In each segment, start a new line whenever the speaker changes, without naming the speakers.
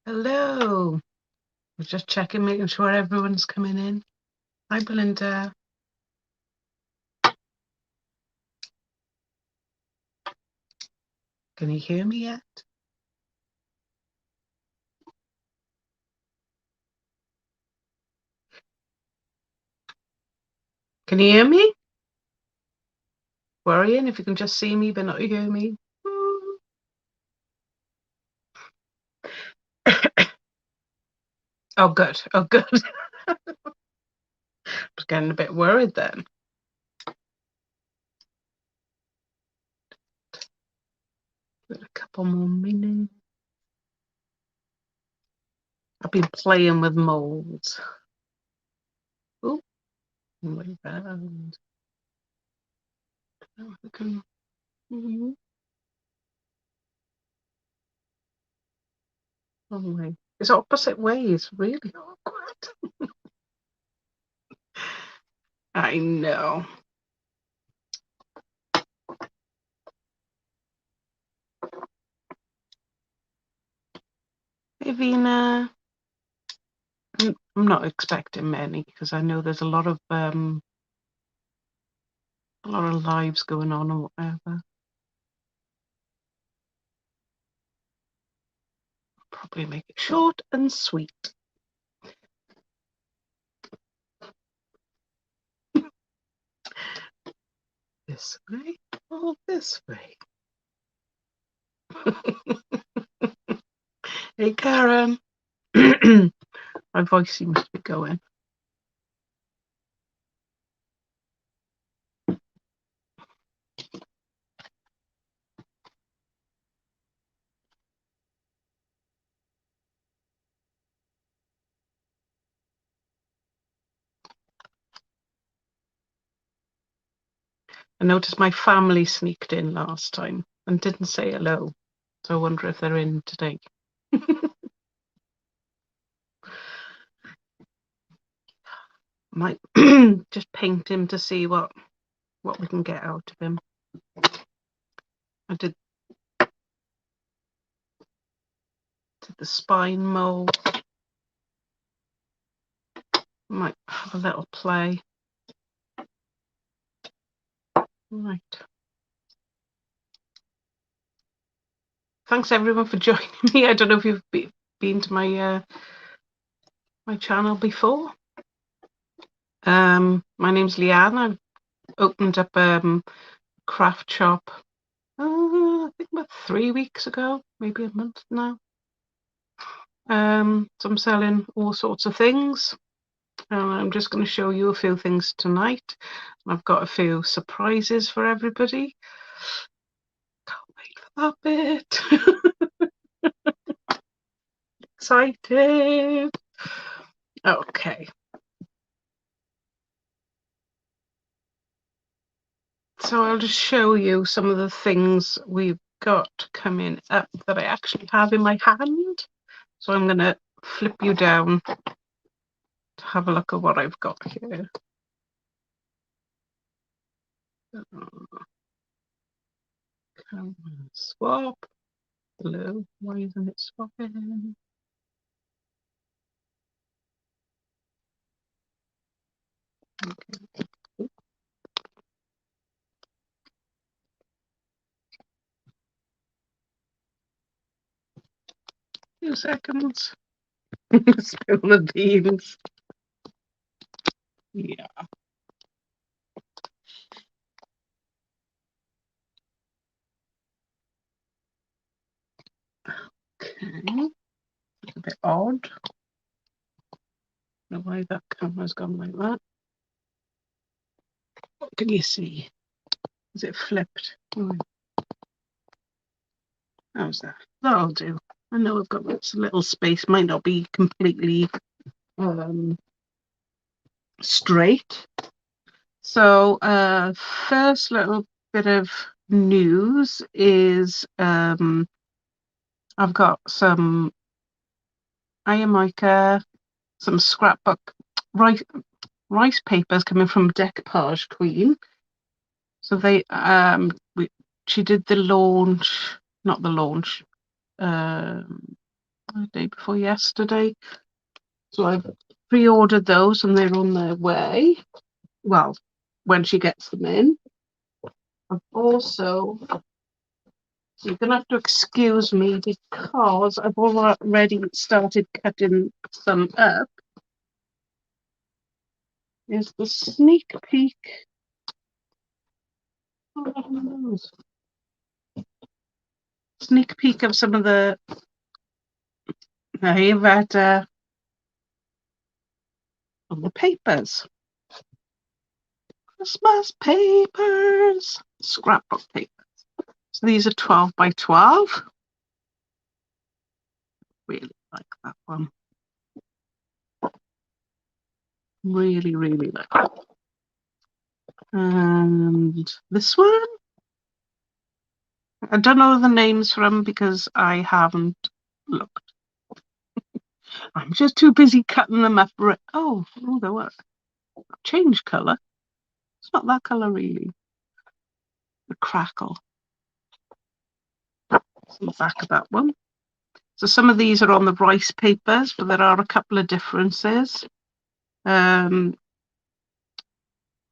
Hello. I was just checking, making sure everyone's coming in. Hi, Belinda. Can you hear me yet? Can you hear me? Worrying if you can just see me but not hear me. Oh, good. Oh, good. I was getting a bit worried then. A couple more minutes. I've been playing with molds. Oh, way round. Oh, my. It's opposite ways. Really awkward. I know. Hey, Vina. I'm not expecting many because I know there's a lot of lives going on or whatever. Probably make it short and sweet. This way or this way. Hey, Karen. My voice seems to be going. I noticed my family sneaked in last time and didn't say hello. So I wonder if they're in today. Might just paint him to see what we can get out of him. I did the spine mold. Might have a little play. Right. Thanks everyone for joining me. I don't know if you've been to my channel before. My name's Leanne. I've opened up a craft shop. I think about 3 weeks ago, maybe a month now. So I'm selling all sorts of things. I'm just going to show you a few things tonight. I've got a few surprises for everybody. Can't wait for that bit. Excited. Okay. So I'll just show you some of the things we've got coming up that I actually have in my hand. So I'm going to flip you down to have a look at what I've got here. Swap. Hello. Why isn't it swapping? Okay. 2 seconds. Spill the beans. Yeah. Okay. A bit odd. I don't know why that camera's gone like that. What can you see? Is it flipped? Oh. How's that? That'll do. I know I've got lots of little space. Might not be completely straight. So first little bit of news is I've got some iammica, some scrapbook rice papers coming from Decoupage Queen. So they she did the launch, not the launch. the day before yesterday. So I've pre-ordered those and they're on their way. Well, when she gets them in. I've also, so you're going to have to excuse me because I've already started cutting some up. Here's the sneak peek. Oh, sneak peek of some of the on the papers. Christmas papers. Scrapbook papers. So these are 12 by 12. Really like that one. Really, really like that. And this one, I don't know the names for them because I haven't looked. I'm just too busy cutting them up. Oh, they were change colour. It's not that colour really. The crackle. That's the back of that one. So some of these are on the rice papers, but there are a couple of differences.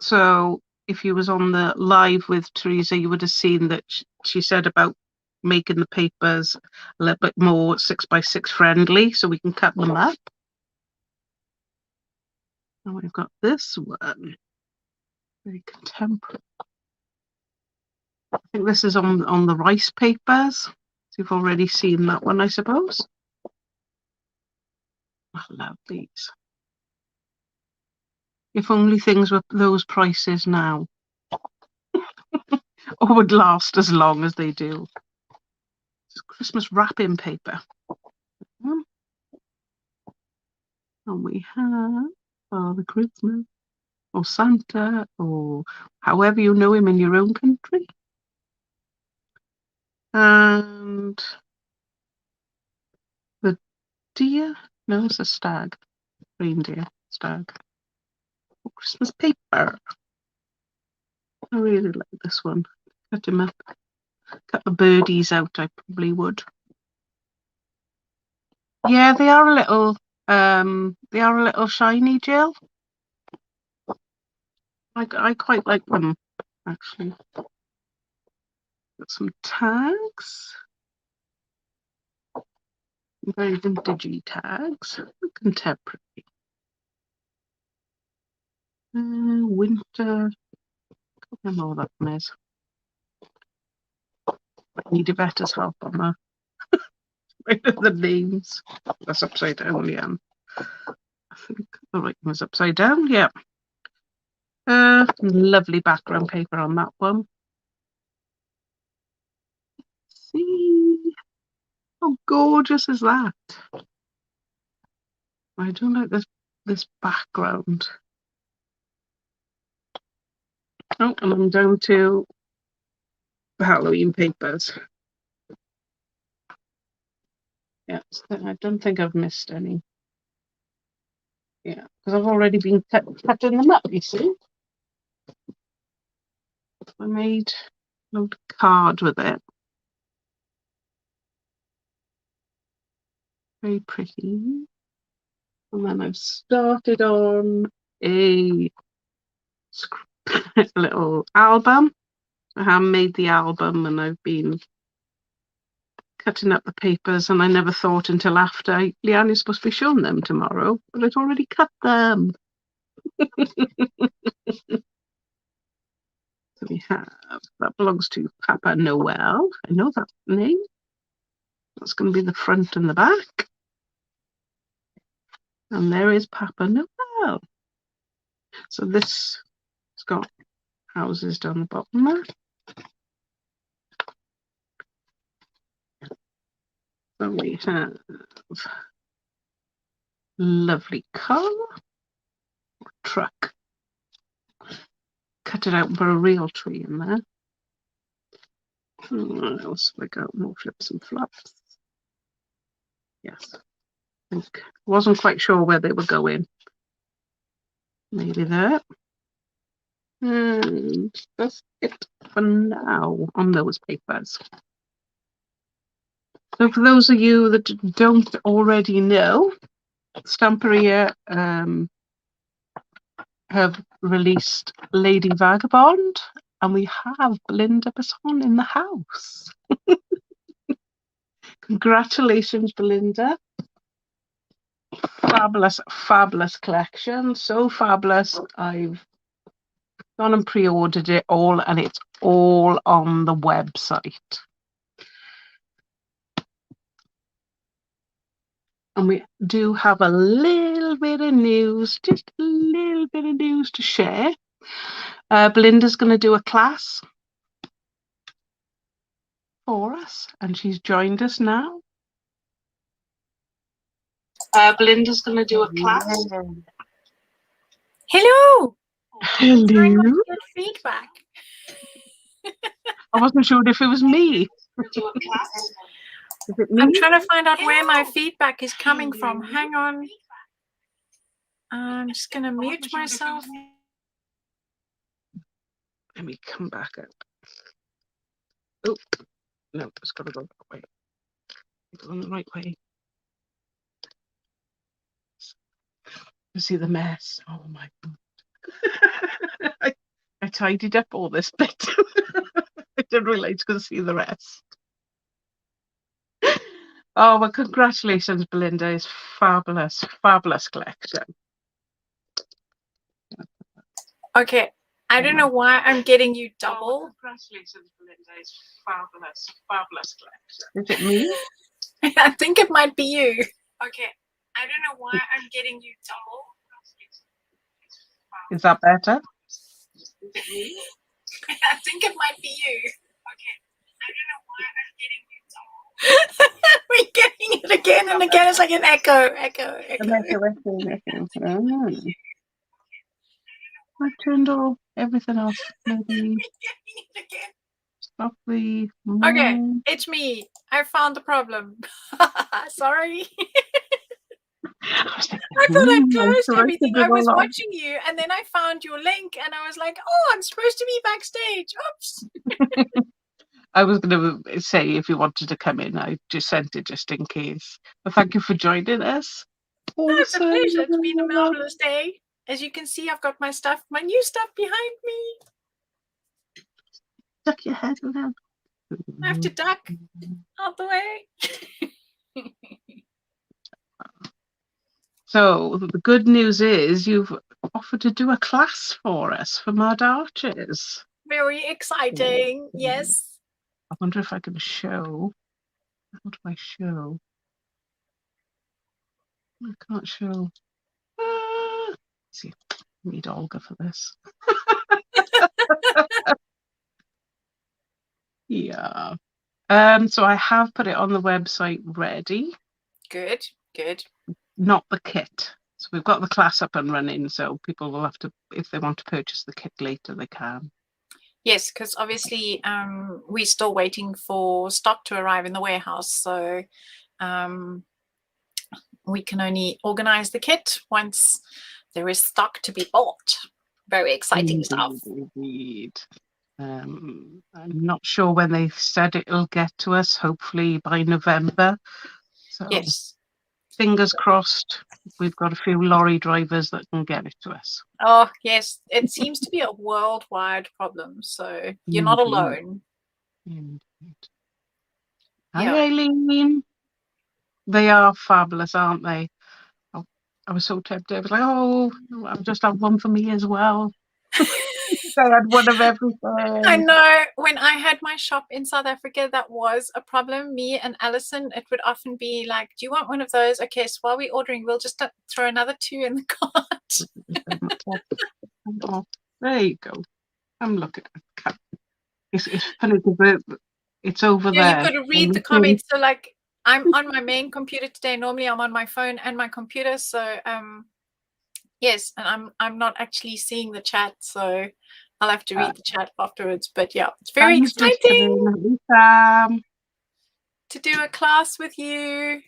So if you was on the live with Teresa, you would have seen that she said about making the papers a little bit more 6x6 friendly, so we can cut them up. And we've got this one, very contemporary. I think this is on the rice papers. So you've already seen that one, I suppose. I love these. If only things were those prices now, or would last as long as they do. It's Christmas wrapping paper. And we have Father Christmas, or Santa, or however you know him in your own country. And the deer, no, it's a stag, reindeer, stag. Christmas paper. I really like this one. Cut him up. Cut the birdies out, I probably would. Yeah, they are a little shiny, Jill. I quite like them, actually. Got some tags. Very vintagey tags. Contemporary. Winter. I don't know what that one is. I need a better help on that. The names. That's upside down, yeah. I think the right one was upside down, yeah. Lovely background paper on that one. See? How gorgeous is that? I don't like this background. Oh, and I'm down to the Halloween papers. Yeah, I don't think I've missed any. Yeah, because I've already been cutting them up, you see. I made a little card with it. Very pretty. And then I've started on a little album. I have made the album and I've been cutting up the papers, and I never thought until after, Leanne is supposed to be showing them tomorrow, but I'd already cut them. So we have, that belongs to Papa Noel. I know that name. That's going to be the front and the back. And there is Papa Noel. So this has got houses down the bottom there. So we have lovely car, truck. Cut it out for a real tree in there. What else have I got? More flips and flops. Yes. I think wasn't quite sure where they were going. Maybe there. And that's it for now on those papers. So for those of you that don't already know, Stamperia have released Lady Vagabond, and we have Belinda Basson in the house. Congratulations, Belinda. Fabulous, fabulous collection. So fabulous. I've gone and pre-ordered it all, and it's all on the website. And we do have a little bit of news, just a little bit of news to share. Belinda's going to do a class for us, and she's joined us now. Belinda's going to do a class.
Hello.
Hello.
I got good feedback.
I wasn't sure if it was me. Is it me?
I'm trying to find out where my feedback is coming from. Hang on. I'm just going to mute myself.
Let me come back up. Oh, no, it's got to go that way. It's on the right way. You see the mess. Oh my God. I tidied up all this bit. I didn't realise you could see the rest. Oh, well, congratulations, Belinda. It's fabulous, fabulous collection.
Okay, I don't know why I'm getting you double.
Congratulations, Belinda. It's fabulous, fabulous collection. Is it me?
I think it might be you. Okay, I don't know why I'm getting you double.
Is that better?
Is it me? I think it might be you. Okay, I don't know why I'm getting you double. We're getting it again and again. It's like an echo.
I turned off everything else. Maybe stop the.
Okay, it's me. I found the problem. Sorry. I thought I'd closed everything. I was watching you, and then I found your link, and I was like, "Oh, I'm supposed to be backstage." Oops.
I was going to say if you wanted to come in, I just sent it just in case. But thank you for joining us.
Oh, it's a pleasure. It's been a marvelous day. As you can see, I've got my stuff, my new stuff behind me.
Duck your head around.
I have to duck out the way.
So the good news is you've offered to do a class for us for Mud Arches.
Very exciting. Yes.
I wonder if I can show. What do I show? I can't show. Let's see, I need Olga for this. Yeah. So I have put it on the website ready.
Good, good.
Not the kit. So we've got the class up and running, so people will have to, if they want to purchase the kit later, they can.
Yes, because obviously we're still waiting for stock to arrive in the warehouse. So we can only organize the kit once there is stock to be bought. Very exciting stuff.
Indeed. I'm not sure when they said it'll get to us, hopefully by November. So
yes.
Fingers crossed, we've got a few lorry drivers that can get it to us.
Oh, yes. It seems to be a worldwide problem, so you're not alone.
Indeed. Hi, Eileen. They are fabulous, aren't they? Oh, I was so tempted. I was like, oh, I'll just have one for me as well. I had one of everything.
I know. When I had my shop in South Africa, that was a problem. Me and Alison, it would often be like, do you want one of those? Okay, so while we're ordering, we'll just throw another 2 in the cart.
Oh, there you go. I'm looking at it. It's funny because it's over there.
You've got to read the comments. So like, I'm on my main computer today. Normally I'm on my phone and my computer. So yes, and I'm not actually seeing the chat. So I'll have to read the chat afterwards. But yeah, it's very exciting to do a class with you.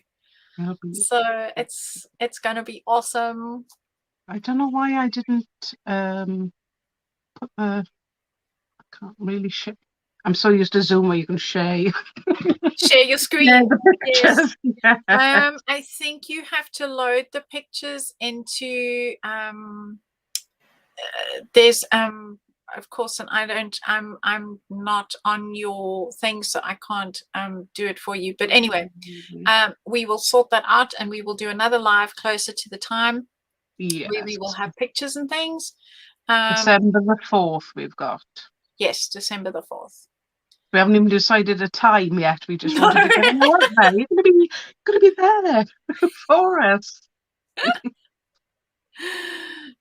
So it's going to be awesome.
I don't know why I didn't put the. I can't really show. I'm so used to Zoom where you can share your
screen.
Yeah, the pictures.
Yes.
Yeah.
I think you have to load the pictures into there's of course, and I'm not on your thing, so I can't do it for you. But anyway, we will sort that out, and we will do another live closer to the time where we will have pictures and things.
December the 4th we've got.
Yes, December the 4th.
We haven't even decided a time yet. We just wanted to get them out there. You're gonna be there for us.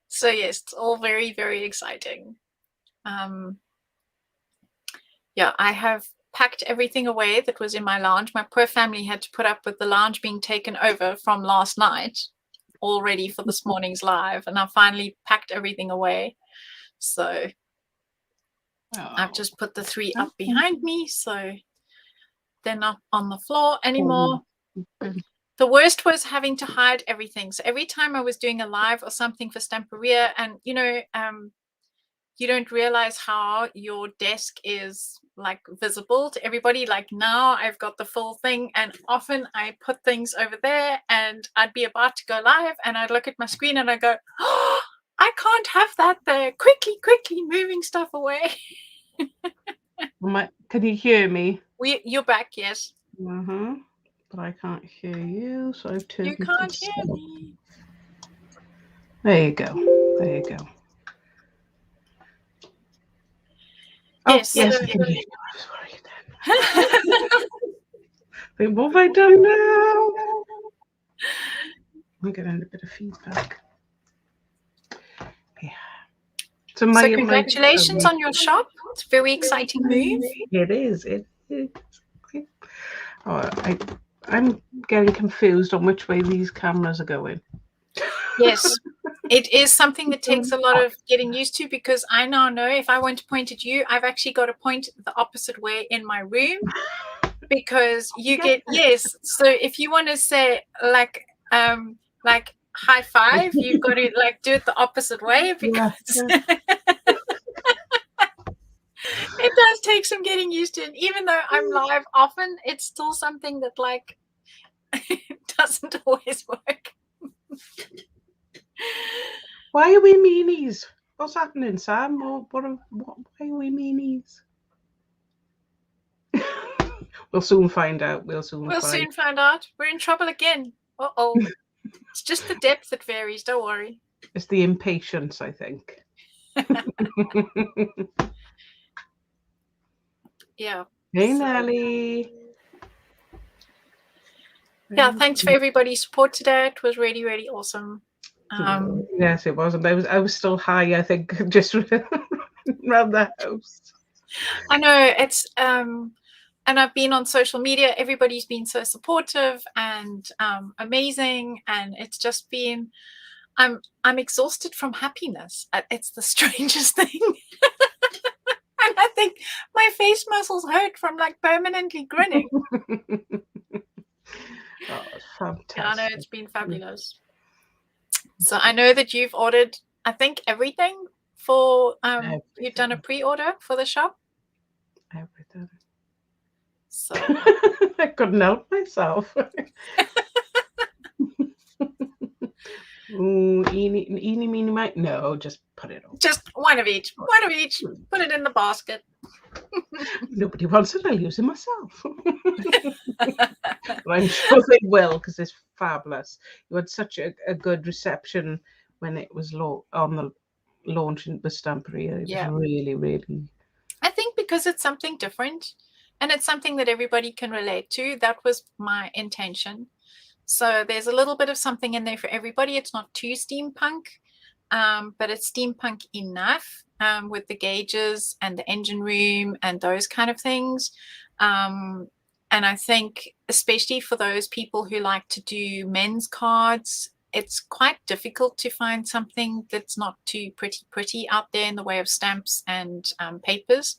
So yes, it's all very, very exciting. Yeah, I have packed everything away that was in my lounge. My poor family had to put up with the lounge being taken over from last night, all ready for this morning's live, and I finally packed everything away. So I've just put the 3 up behind me, so they're not on the floor anymore. The worst was having to hide everything. So every time I was doing a live or something for Stamperia, and you don't realize how your desk is like visible to everybody. Like now I've got the full thing, and often I put things over there, and I'd be about to go live, and I'd look at my screen and I go, oh, I can't have that there. Quickly moving stuff away.
Can you hear me?
You're back, yes.
But I can't hear you, so I've turned.
You can't hear me.
There you go.
Yes.
Oh, yes, I can hear you. I was worried then. What have I done now? I'm getting a bit of feedback. Yeah. So
congratulations on your shop. It's a very exciting move.
It is. Oh, I'm getting confused on which way these cameras are going.
Yes, it is something that takes a lot of getting used to, because I now know if I want to point at you, I've actually got to point the opposite way in my room, because you get, yes. So if you want to say like high five, you've got to like do it the opposite way, because it does take some getting used to. And even though I'm live often, it's still something that like doesn't always work.
Why are we meanies? What's happening, Sam? Why are we meanies? We'll soon find out. We'll soon find out.
We're in trouble again. Uh-oh. It's just the depth that varies. Don't worry.
It's the impatience, I think.
Yeah.
Hey, Nelly.
Yeah, thanks for everybody's support today. It was really, really awesome.
Yes, it was. I was still high, I think, just around the house.
I know it's and I've been on social media. Everybody's been so supportive and amazing, and it's just been. I'm exhausted from happiness. It's the strangest thing. And I think my face muscles hurt from like permanently grinning.
Oh, it's fantastic.
Yeah, I know, it's been fabulous. So I know that you've ordered, I think, everything for everything. You've done a pre-order for the shop.
Everything.
So
I couldn't help myself. Eeny, meeny, miny. No, just put it on.
Just one of each. Put it in the basket.
Nobody wants it. I'll use it myself. But I'm sure they will, because it's fabulous. You had such a good reception when it was on the launch with Stamperia. It was really, really.
I think because it's something different, and it's something that everybody can relate to. That was my intention. So there's a little bit of something in there for everybody. It's not too steampunk, but it's steampunk enough with the gauges and the engine room and those kind of things. And I think especially for those people who like to do men's cards, it's quite difficult to find something that's not too pretty out there in the way of stamps and papers.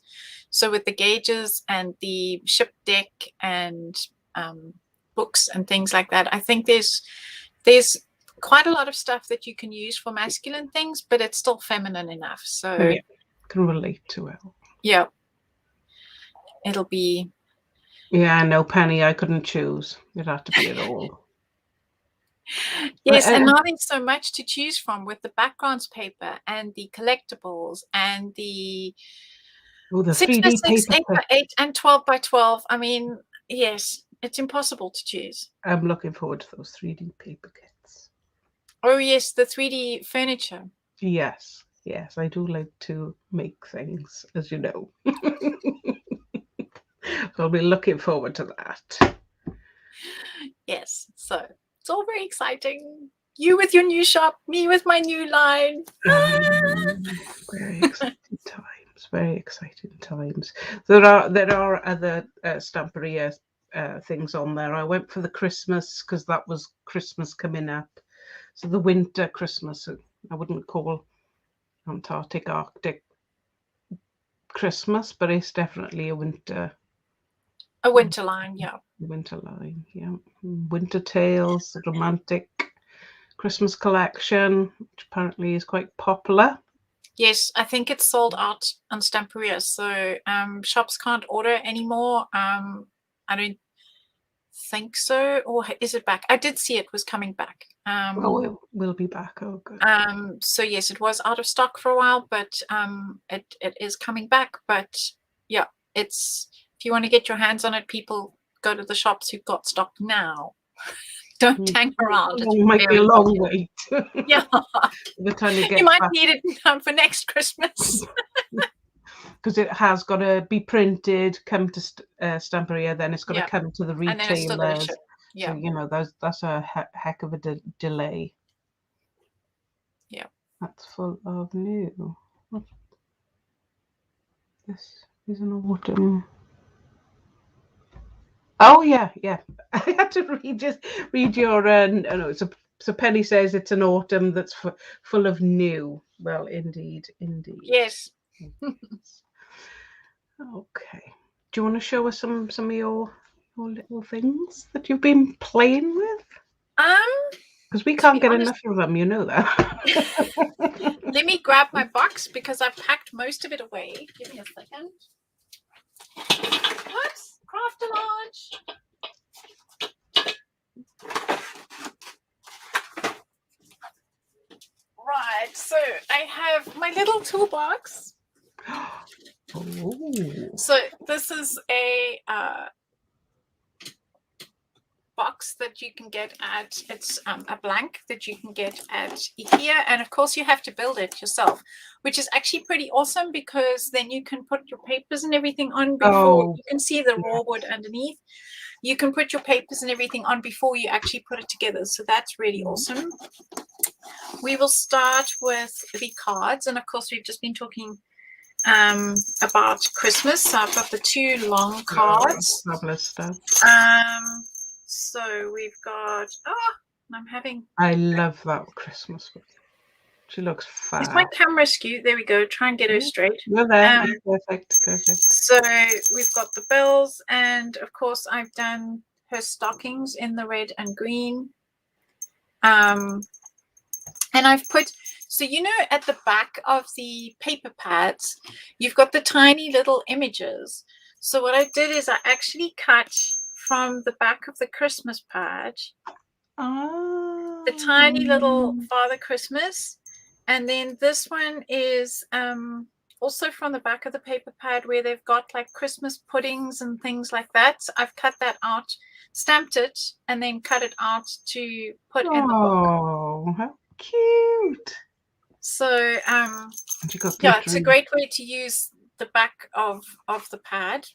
So with the gauges and the ship deck and books and things like that, I think there's quite a lot of stuff that you can use for masculine things, but it's still feminine enough. So
can relate to it.
Yeah. it'll be.
Yeah, no, Penny, I couldn't choose. It had to be it all.
Yes, and now there's so much to choose from with the backgrounds paper and the collectibles and the 6 by
3D
6,
paper.
8 by 8, and 12 by 12. I mean, yes, it's impossible to choose.
I'm looking forward to those 3D paper kits.
Oh yes, the 3D furniture.
Yes, yes, I do like to make things, as you know. So I'll be looking forward to that.
Yes, so it's all very exciting. You with your new shop, me with my new line.
Very exciting times. Very exciting times. There are other Stamperia things on there. I went for the Christmas because that was Christmas coming up. So the winter Christmas, I wouldn't call Antarctic Arctic Christmas, but it's definitely a winter.
A winter line, yeah.
Winter line, yeah. Winter Tales, romantic Christmas collection, which apparently is quite popular.
Yes, I think it's sold out on Stamperia, so shops can't order anymore. I don't think so, or is it back? I did see it was coming back.
It will be back. Oh, good.
So yes, it was out of stock for a while, but it is coming back. But yeah, it's, if you want to get your hands on it, people go to the shops who've got stock now. Don't hang around.
It might be a long wait.
Yeah.
The time you
might need it in time for next Christmas.
Because it has got to be printed, come to Stamperia, then it's got to come to the retailers.
Yeah.
So, you know, that's a heck of a delay.
Yeah.
That's full of new. This is an autumn. Oh yeah, yeah. I had to read your. No, so Penny says it's an autumn that's full of new. Well, indeed.
Yes.
Okay. Do you want to show us some of your little things that you've been playing with? Because we can't get enough of them, you know that.
Let me grab my box because I've packed most of it away. Give me a second. Oops, craft a large. Right, so I have my little toolbox.
Oh.
So this is a box that you can get at, it's a blank that you can get at IKEA, and of course you have to build it yourself, which is actually pretty awesome because then you can put your papers and everything on before you can see the raw wood underneath. You can put your papers and everything on before you actually put it together, so that's really awesome. We will start with the cards, and of course we've just been talking about Christmas, so I've got the 2 long cards.
Fabulous stuff.
So we've got,
I love that Christmas one. She looks fab.
Is my camera skewed? There we go. Try and get her straight.
You're there. Perfect.
So we've got the bells, and of course I've done her stockings in the red and green. And I've put, so you know, at the back of the paper pads, you've got the tiny little images. So what I did is I actually cut from the back of the Christmas pad the tiny little Father Christmas, and then this one is also from the back of the paper pad where they've got like Christmas puddings and things like that. So I've cut that out, stamped it, and then cut it out to put in the book.
Oh, how cute!
So yeah, it's a great way to use the back of the pad.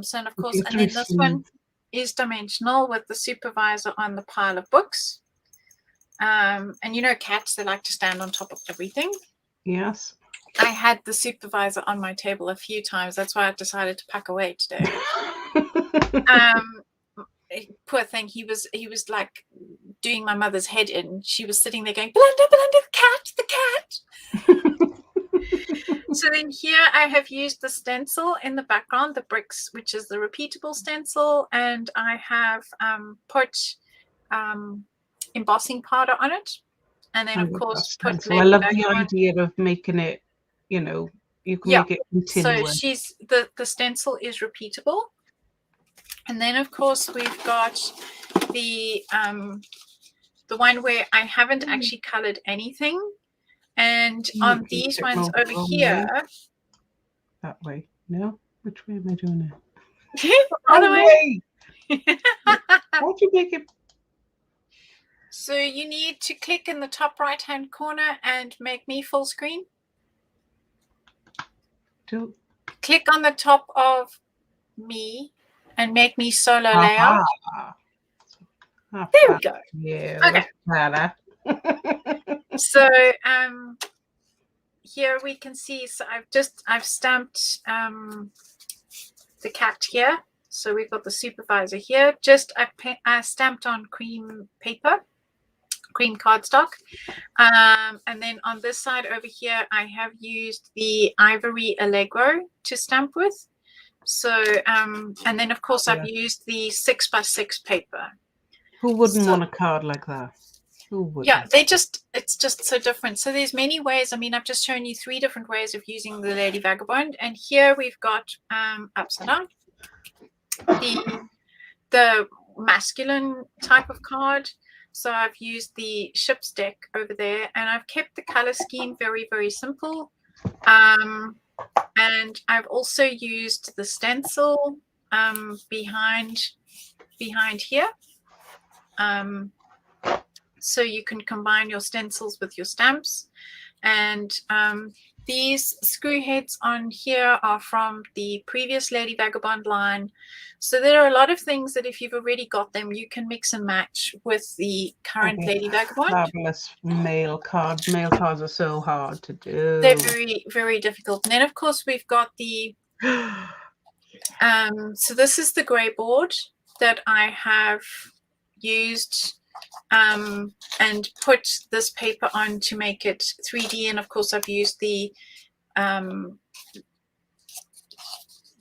So, and of course, and then this one is dimensional with the supervisor on the pile of books. And you know, cats, they like to stand on top of everything.
Yes.
I had the supervisor on my table a few times. That's why I decided to pack away today. Poor thing, he was like doing my mother's head in. She was sitting there going, Belinda, the cat. So then here I have used the stencil in the background, the bricks, which is the repeatable stencil, and I have put embossing powder on it, and then of course put.
I love the idea of making it, you know, you can
Yeah.
make it
So
continuous.
she's the stencil is repeatable. And then of course we've got the one where I haven't actually colored anything. And on these ones over here,
that way. No, which way am I doing it?
other way.
Why'd you make it?
So you need to click in the top right hand corner and make me full screen. Click on the top of me and make me solo layout. There we go.
Yeah. Okay. Better.
So here we can see, so I've stamped the cat here. So we've got the supervisor here. I stamped on cream paper, cream cardstock. And then on this side over here, I have used the ivory Allegro to stamp with. So, and then of course I've used the 6x6 paper.
Who wouldn't want a card like that?
Yeah, it's just so different. So there's many ways. I mean, I've just shown you 3 different ways of using the Lady Vagabond. And here we've got upside down, the masculine type of card. So I've used the ship's deck over there, and I've kept the color scheme very, very simple. And I've also used the stencil behind here. So you can combine your stencils with your stamps. And these screw heads on here are from the previous Lady Vagabond line. So there are a lot of things that if you've already got them, you can mix and match with the current Lady Vagabond.
Fabulous mail cards. Mail cards are so hard to do.
They're very, very difficult. And then, of course, we've got the... so this is the grey board that I have used and put this paper on to make it 3D. And of course I've used the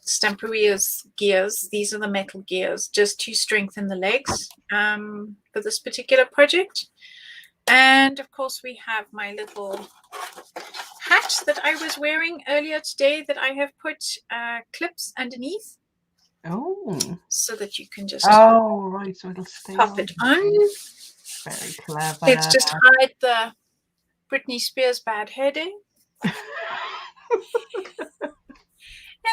Stamperia's gears. These are the metal gears just to strengthen the legs for this particular project. And of course we have my little hat that I was wearing earlier today that I have put clips underneath.
Oh,
so that you can just
right, so it'll stay
pop it on.
Very clever.
Let's just hide the Britney Spears bad hair day. And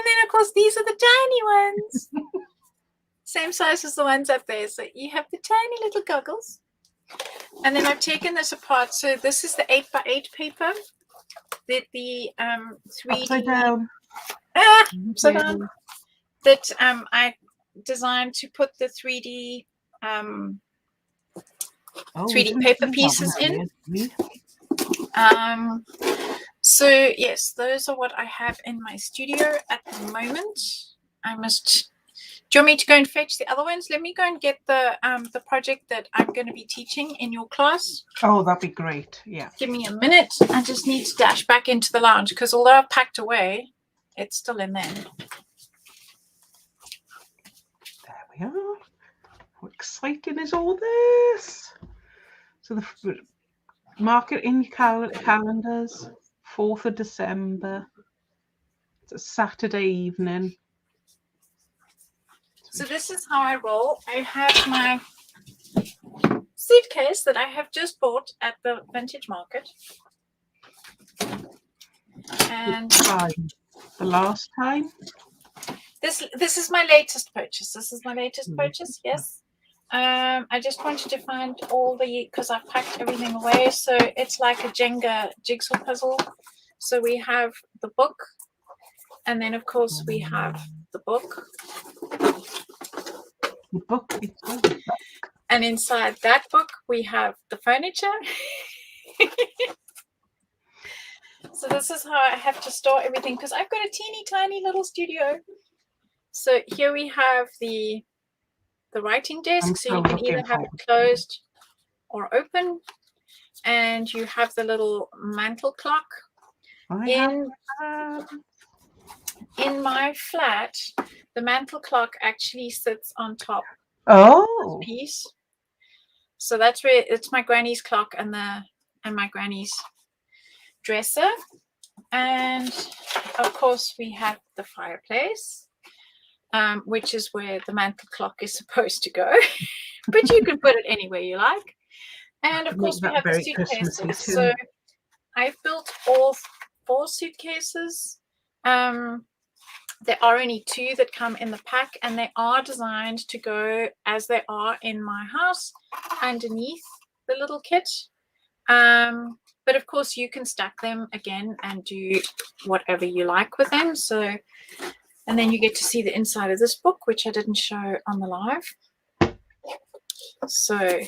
then of course these are the tiny ones. Same size as the ones up there. So you have the tiny little goggles. And then I've taken this apart. So this is the 8x8 paper. The 3D
upside down.
Upside down. That I designed to put the 3D 3D paper pieces in. So yes, those are what I have in my studio at the moment. Do you want me to go and fetch the other ones? Let me go and get the project that I'm going to be teaching in your class.
Oh, that'd be great. Yeah.
Give me a minute. I just need to dash back into the lounge because although I've packed away, it's still in there.
There we are. How exciting is all this? So the mark it in your calendars. 4th of December. It's a Saturday evening.
So this is how I roll. I have my suitcase that I have just bought at the vintage market. And
the last time?
This is my latest purchase. This is my latest purchase, yes. I just wanted to find all because I've packed everything away. So it's like a Jenga jigsaw puzzle. So we have the book. And then, of course, we have the book.
The book.
And inside that book, we have the furniture. So this is how I have to store everything because I've got a teeny tiny little studio. So here we have the writing desk. So you can either have it closed or open. And you have the little mantle clock. In my flat, the mantle clock actually sits on top of this piece. So that's where it's my granny's clock and my granny's dresser. And of course, we have the fireplace, which is where the mantle clock is supposed to go. But you can put it anywhere you like. And of course, we have the suitcases. So I've built all 4 suitcases. There are only 2 that come in the pack, and they are designed to go as they are in my house underneath the little kit. But of course, you can stack them again and do whatever you like with them. So, and then you get to see the inside of this book, which I didn't show on the live. So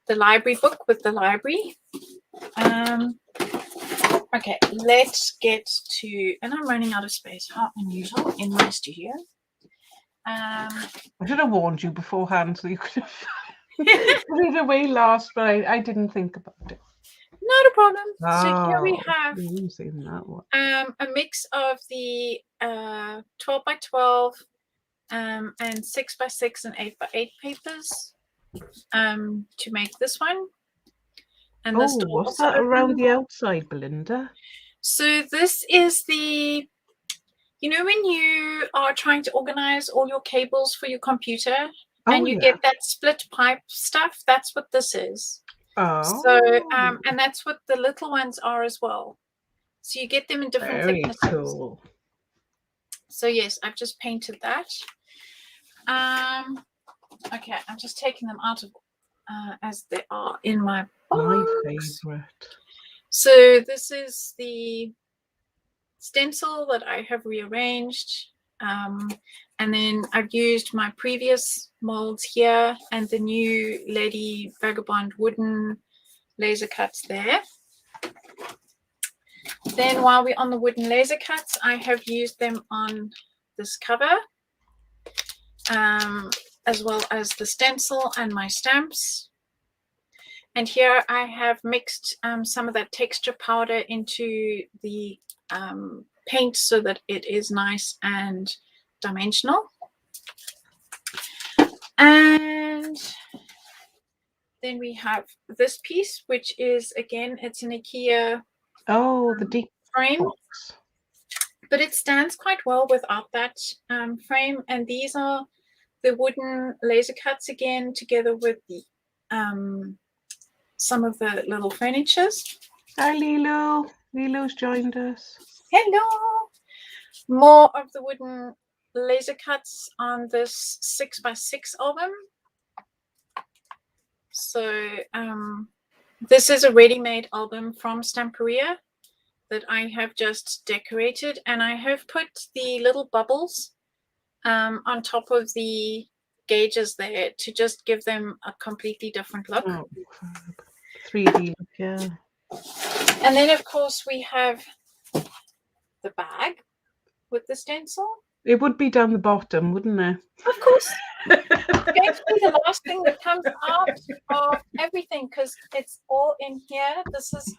the library book with the library. Okay, let's get to, and I'm running out of space. How unusual in my studio.
I should have warned you beforehand so you could have put it away last, but I didn't think about it.
Not a problem. So here we have
that one.
A mix of the 12 by 12 and 6 by 6 and 8 by 8 papers to make this one. And this
what's that around the outside, Belinda?
So this is the, you know, when you are trying to organize all your cables for your computer and you get that split pipe stuff, that's what this is. So, and that's what the little ones are as well. So you get them in different thicknesses. Cool. So yes, I've just painted that. Okay, I'm just taking them out of as they are in my box. My favorite. So this is the stencil that I have rearranged. And then I've used my previous molds here and the new Lady Vagabond wooden laser cuts there. Then while we're on the wooden laser cuts, I have used them on this cover, as well as the stencil and my stamps. And here I have mixed some of that texture powder into the paint so that it is nice and dimensional. And then we have this piece, which is, again, it's an IKEA
the deep
frame box. But it stands quite well without that frame. And these are the wooden laser cuts again, together with the some of the little furnitures.
Hi, Lilo. Lilo's joined us.
Hello. More of the wooden laser cuts on this 6x6 album. So this is a ready-made album from Stamperia that I have just decorated, and I have put the little bubbles on top of the gauges there to just give them a completely different look.
3D look, yeah.
And then of course we have the bag with the stencil.
It would be down the bottom, wouldn't it?
Of course. It's going to be the last thing that comes out of everything because it's all in here. This is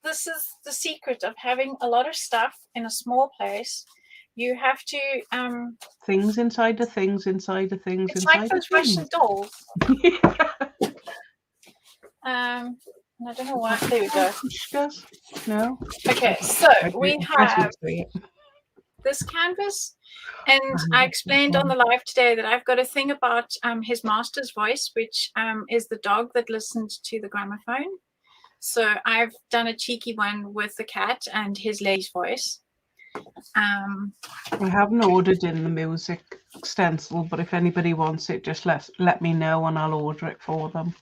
the secret of having a lot of stuff in a small place. You have to
things inside the things inside the things.
It's
inside
like those Russian dolls. I don't know why. There we go.
No.
Okay, so we have this canvas, and I explained on the live today that I've got a thing about his master's voice, which is the dog that listened to the gramophone. So I've done a cheeky one with the cat and his lady's voice.
I haven't ordered in the music stencil, but if anybody wants it, just let me know and I'll order it for them.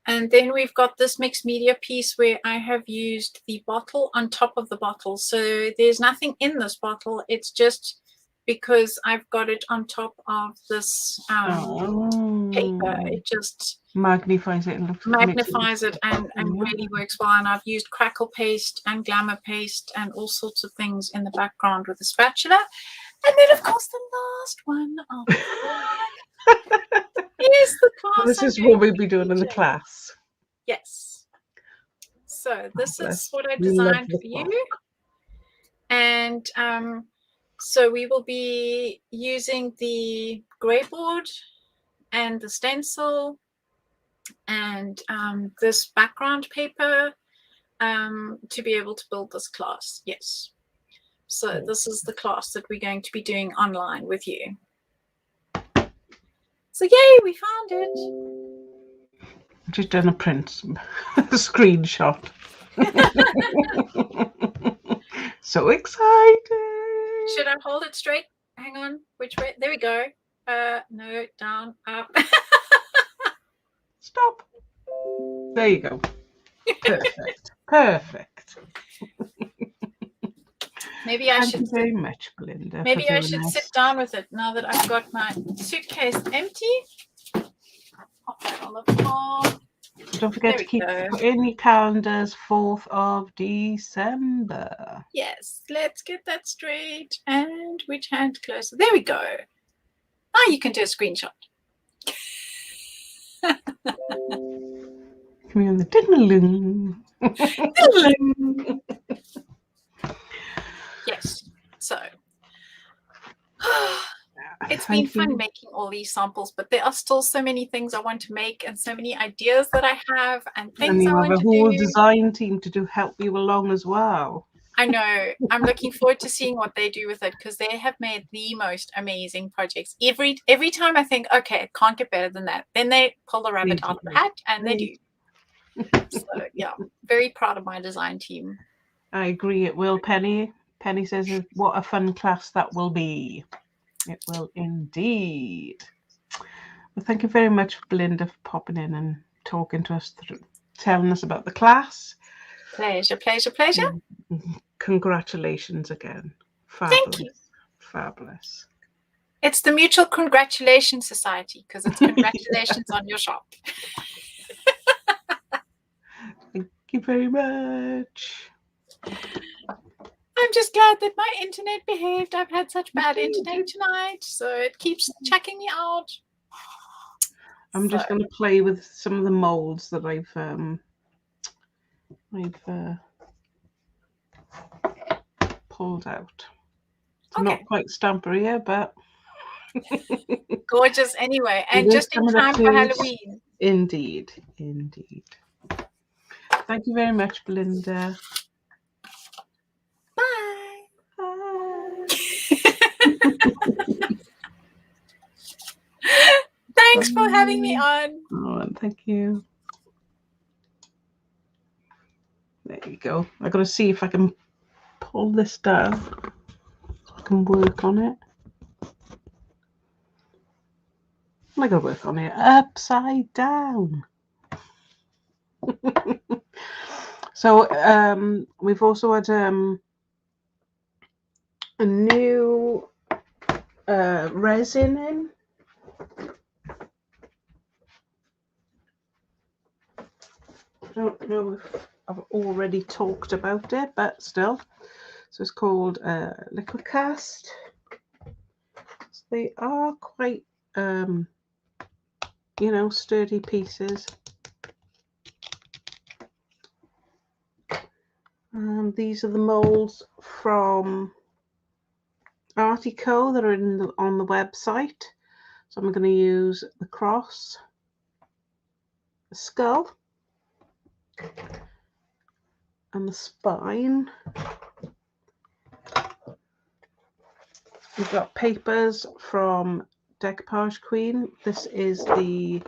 And then we've got this mixed media piece where I have used the bottle on top of the bottle. So there's nothing in this bottle. It's just because I've got it on top of this paper. It just
magnifies it and
magnifies it and really works well. And I've used crackle paste and glamour paste and all sorts of things in the background with a spatula. And then, of course, the last one is the class.
This is what we'll be doing in the class.
Yes. So this is what I designed for you. And so we will be using the grey board and the stencil and this background paper to be able to build this class. Yes. So this is the class that we're going to be doing online with you. So yay, we found it.
I've just done a print screenshot. So excited.
Should I hold it straight? Hang on. Which way? There we go. No, down, up.
Stop. There you go. Perfect. Perfect.
Maybe I
Thank
should
you very much, Belinda.
Maybe I should sit down with it now that I've got my suitcase empty. Pop that on the floor.
Don't forget to keep put in your calendars 4th of December.
Yes, let's get that straight. And which hand closer? There we go. Now you can do a screenshot.
Come here, the diddling.
Yes. So it's been fun making all these samples, but there are still so many things I want to make and so many ideas that I have and things I want to do. And you have a whole
design team to help you along as well.
I know. I'm looking forward to seeing what they do with it because they have made the most amazing projects. Every time I think, okay, it can't get better than that, then they pull the rabbit out of the hat and they do. So yeah, very proud of my design team.
I agree. It will, Penny. Penny says, what a fun class that will be. It will indeed. Well, thank you very much, Belinda, for popping in and talking to us, telling us about the class.
Pleasure, pleasure, pleasure.
Congratulations again. Fabulous.
Thank you.
Fabulous.
It's the Mutual Congratulations Society because it's congratulations on your shop.
Thank you very much.
I'm just glad that my internet behaved. I've had such bad internet tonight, so it keeps checking me out.
I'm just going to play with some of the molds that I've pulled out. It's not quite stampery, but
gorgeous anyway, and just in time for Halloween.
Indeed, indeed. Thank you very much, Belinda.
Bye.
Bye.
Thanks for having me on.
Oh, thank you. There you go. I got to see if I can pull this down so I can work on it. I got to work on it upside down. So we've also had a new resin in. I don't know if I've already talked about it, but still. So it's called Liquid Cast. So they are quite, sturdy pieces. These are the molds from Artico that are on the website. So I'm going to use the cross, the skull, and the spine. We've got papers from Decoupage Queen. This is the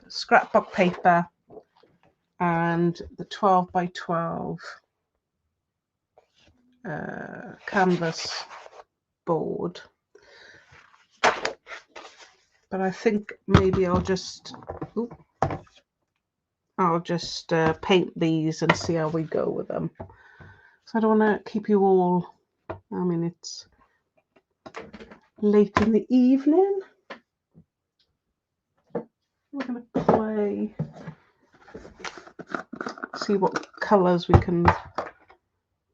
scrapbook paper and the 12 by 12 canvas board. But I think maybe I'll just paint these and see how we go with them. So I don't want to keep you all, I mean, it's late in the evening. We're going to play, see what colours we can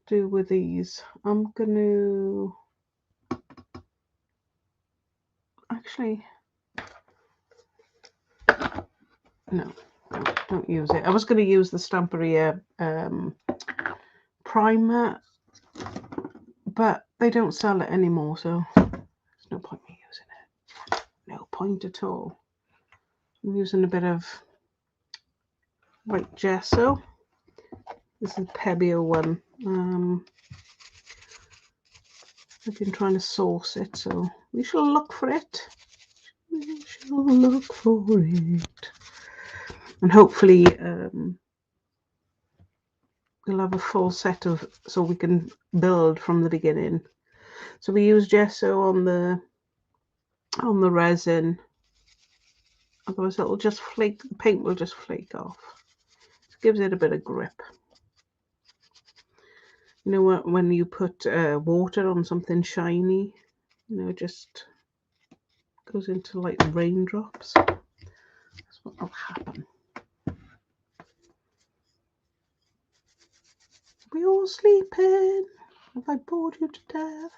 do with these. I'm going to actually, no, don't use it. I was going to use the Stamperia primer, but they don't sell it anymore, so there's no point in me using it. No point at all. I'm using a bit of white gesso. This is Pebeo one. I've been trying to source it, so we shall look for it. We shall look for it. And hopefully we'll have a full set of, so we can build from the beginning. So we use gesso on the resin, otherwise it'll just flake, the paint will just flake off. It gives it a bit of grip. You know what, when you put water on something shiny, you know, it just goes into like raindrops. That's what will happen. Are we all sleeping? Have I bored you to death?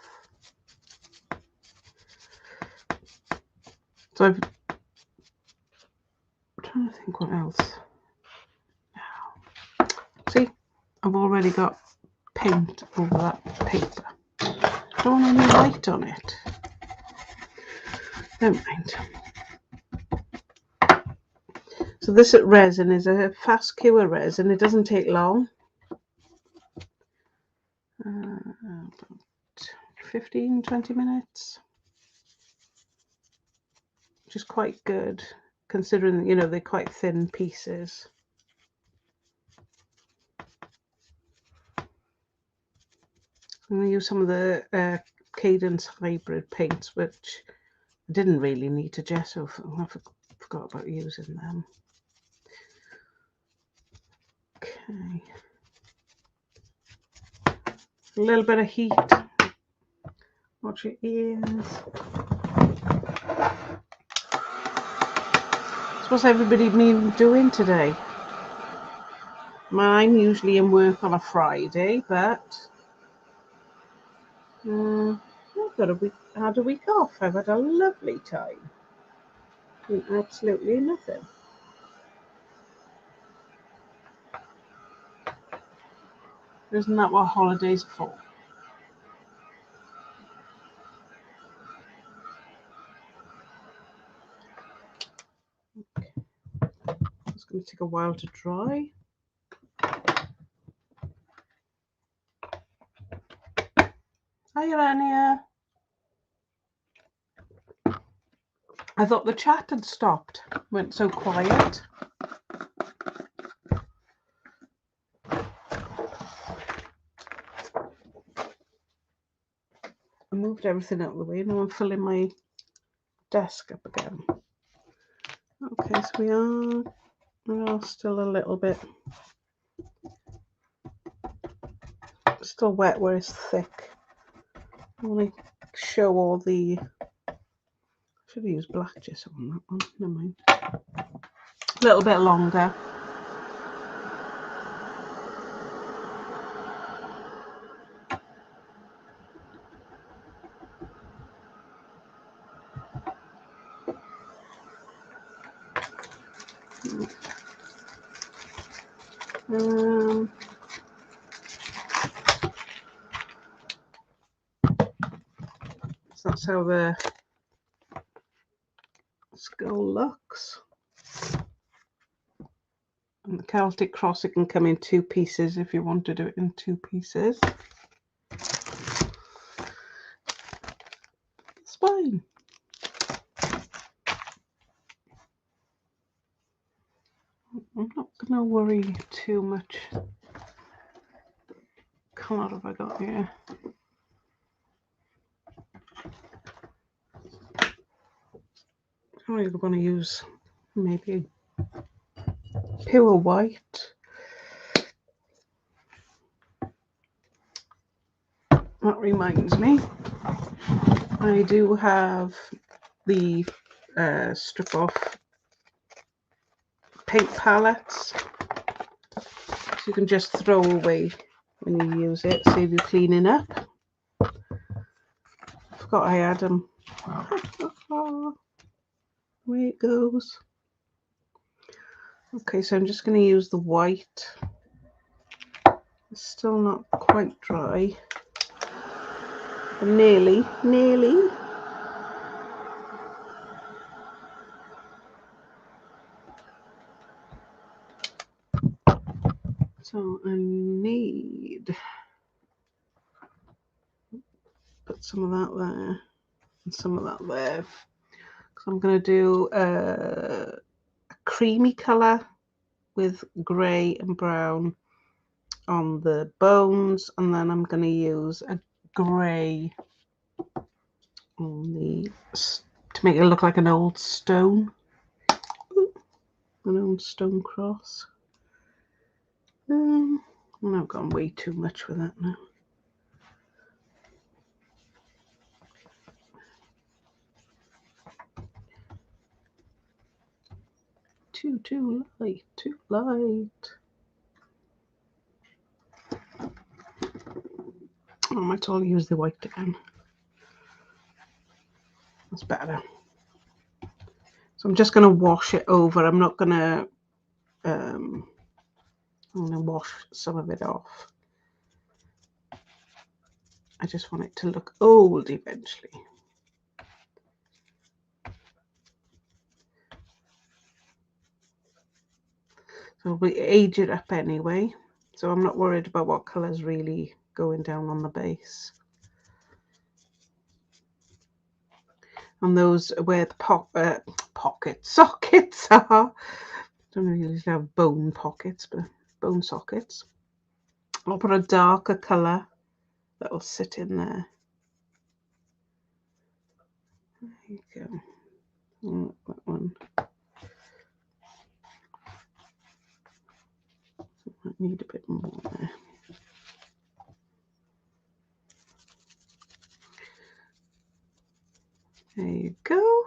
So I'm trying to think what else. See, I've already got paint over that paper. I don't want any white on it. Never mind. So this resin is a fast cure resin. It doesn't take long. About 15-20 minutes. Which is quite good, considering, you know, they're quite thin pieces. I'm going to use some of the Cadence hybrid paints, which I didn't really need to gesso. I forgot about using them. Okay. A little bit of heat. Watch your ears. So what's everybody been doing today? I'm usually in work on a Friday, but I've got had a week off. I've had a lovely time. Doing absolutely nothing. Isn't that what holidays are for? Okay. It's going to take a while to dry. Hi, Rania. I thought the chat had stopped. Went so quiet. I moved everything out of the way. Now I'm filling my desk up again. Okay, so we are still a little bit still wet where it's thick. I want to show all the. Should have used black gesso on that one. Never mind. A little bit longer. So that's how the skull looks. And the Celtic cross, it can come in 2 pieces if you want to do it in 2 pieces. It's fine. I'm not going to worry too much. What colour have I got here? I'm really going to use maybe pure white. That reminds me, I do have the strip off paint palettes, so you can just throw away when you use it, save you cleaning up. I forgot I had them. Away it goes. Okay, so I'm just going to use the white. It's still not quite dry. Nearly. So I need put some of that there and some of that there. So I'm going to do a creamy colour with grey and brown on the bones, and then I'm going to use a grey on the to make it look like an old stone. An old stone cross. And I've gone way too much with that now. Too light, too light. I might as well use the white again. That's better. So I'm just going to wash it over. I'm not going to. I'm going to wash some of it off. I just want it to look old eventually. So we age it up anyway. So I'm not worried about what colour's really going down on the base. And those where the sockets are. Don't really have bone pockets, but bone sockets. I'll put a darker colour that will sit in there. There you go. Oh, that one. I need a bit more there. There you go.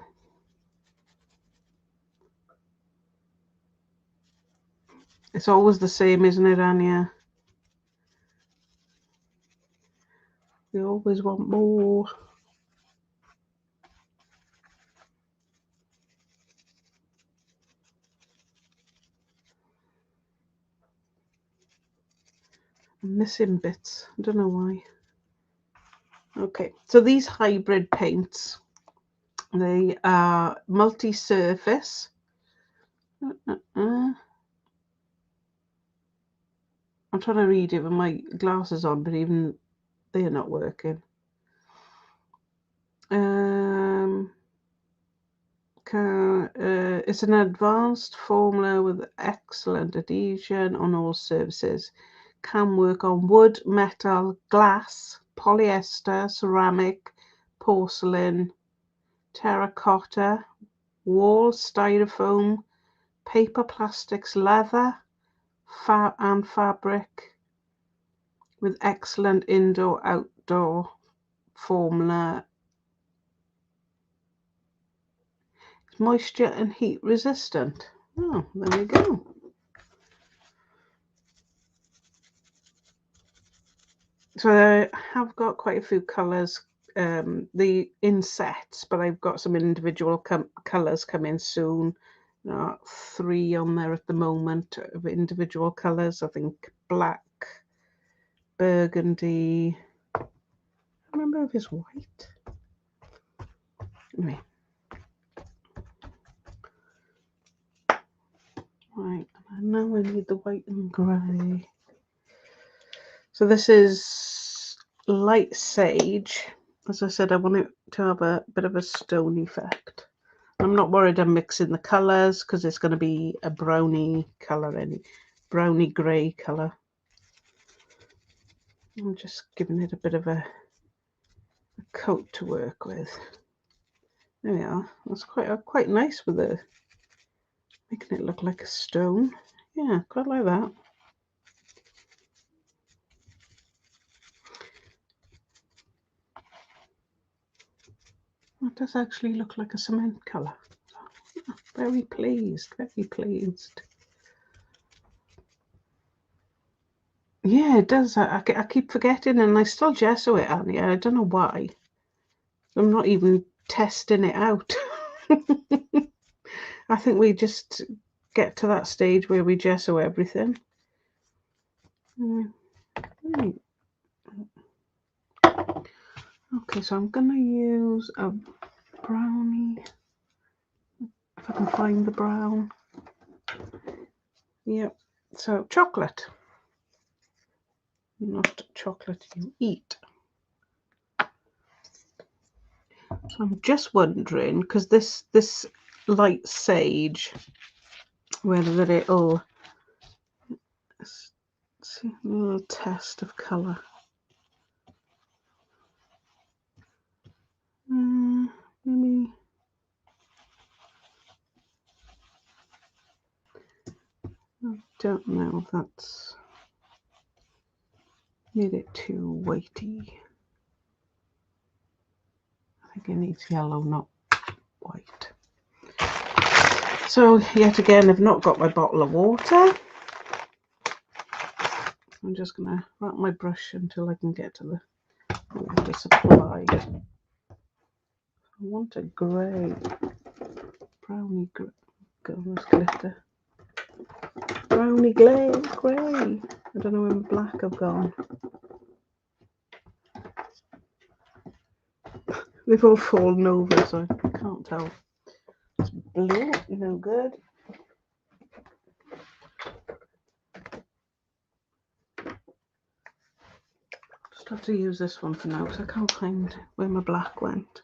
It's always the same, isn't it, Anya? You always want more. I'm missing bits. I don't know why. Okay, so these hybrid paints, they are multi-surface. I'm trying to read it with my glasses on, but even they're not working. It's an advanced formula with excellent adhesion on all surfaces. Can work on wood, metal, glass, polyester, ceramic, porcelain, terracotta, wall, styrofoam, paper, plastics, leather, and fabric, with excellent indoor-outdoor formula. Moisture and heat resistant. Oh, there we go. So I have got quite a few colours, the in sets, but I've got some individual colours coming soon. 3 on there at the moment of individual colours. I think black, burgundy. I remember if it's white. Anyway. Right, and now I need the white and grey. So this is light sage. As I said, I want it to have a bit of a stone effect. I'm not worried I'm mixing the colours because it's going to be a browny colour, browny grey colour. I'm just giving it a bit of a coat to work with. There we are. That's quite nice with the making it look like a stone. Yeah, quite like that. It does actually look like a cement colour. Very pleased, very pleased. Yeah, it does. I keep forgetting, and I still gesso it, Anya. I don't know why. I'm not even testing it out. I think we just get to that stage where we gesso everything. Right. Okay, so I'm going to use a brownie. If I can find the brown. Yep. So chocolate. Not chocolate you eat. So I'm just wondering, because this light sage, whether it'll see a little test of colour. Maybe. I don't know if that's made it too weighty. I think it needs yellow, not white. So yet again, I've not got my bottle of water. I'm just going to wrap my brush until I can get to the water supply. I want a grey, browny grey, glitter. Browny grey. I don't know where my black have gone. They've all fallen over, so I can't tell. It's blue, no good. Just have to use this one for now because I can't find where my black went.